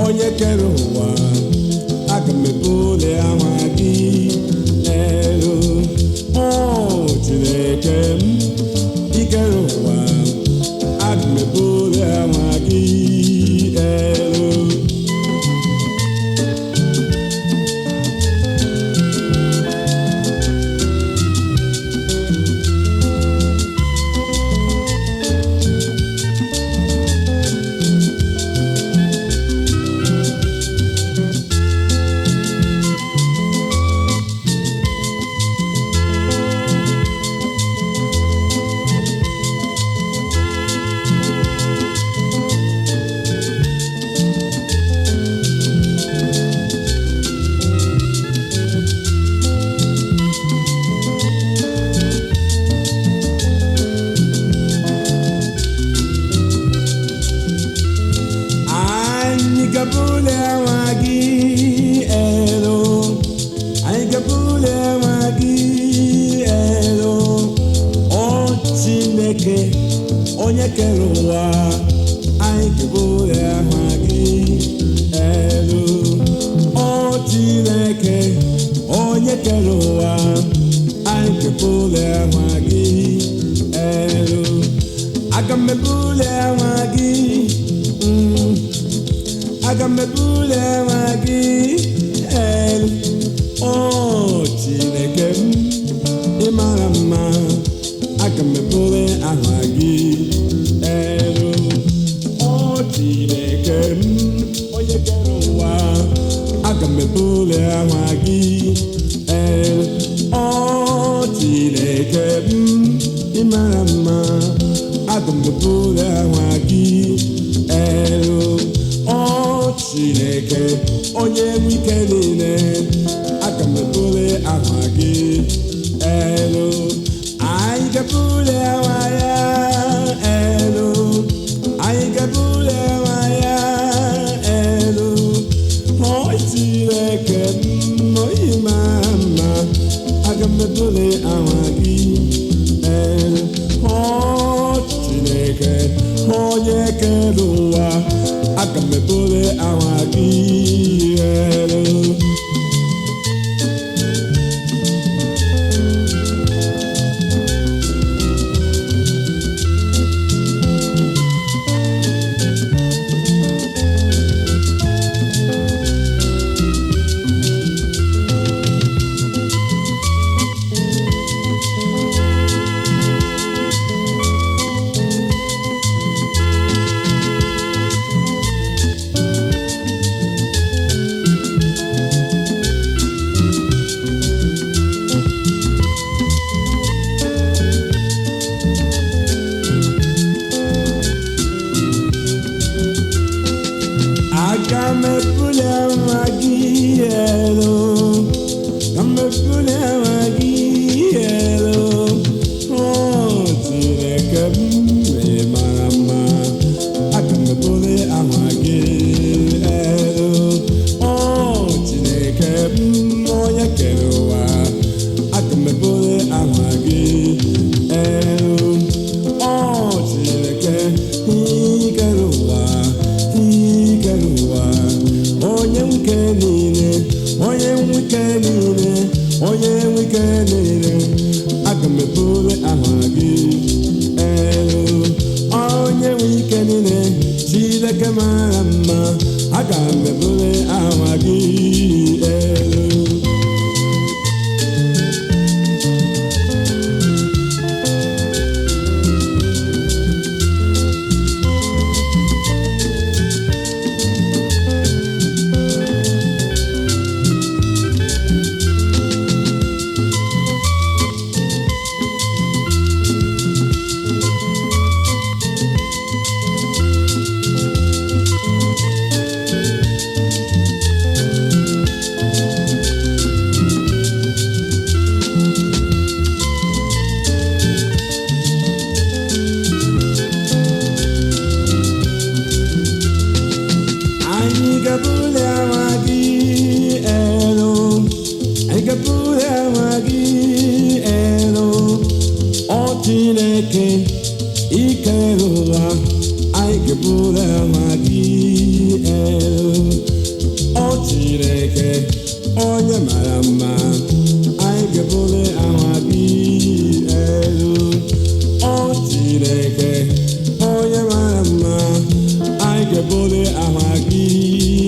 onye kere ụwa aga m ebuli aha gị elu. O Chineke m ikere ụwa aga m ebuli aha gị elu. Onye kere ụwa anyị ga-ebuli aha gị elu. O Chineke onye kere ụwa anyị ga-ebuli aha gị elu. Aga m ebuli aha gị, aga m ebuli aha gị elu. O Chineke m ị mara mma, aga m ebuli aha gị elu. O Chineke m onye kere ụwa aga m ebuli aha gị elu. O Chineke m ị mara mma, aga m ebuli aha gị elu. O Chineke onye nwe ike niile aga m ebuli aha gị elu. Anyị ga-ebuli aha ya elu, anyị ga-ebuli aha ya elu. O Chineke m onye mara mma, aga m ebuli aha gị elu. O Chineke onye kere ụwa aga m ebuli aha gị elu. Aga m ebuli aha gị elu, aga m ebuli aha gị elu. O Chineke m ị mara mma, aga m ebuli aha gị elu. O Chineke m onye kere ụwa aga m ebuli aha gị elu. O Chineke ikere ụwa onye nwoke niile, onye nwoke niile, onye nwoke niile aga m ebuli aha gị elu. Onye nwoke niile Chineke mara mma, aga m ebuli aha gị elu. Chineke ike ụwa anyị ga-ebuli aha gị Chineke onye mara mma anyị ga-ebuli aha gị elu. O Chineke onye mara mma anyị ga-ebuli aha gị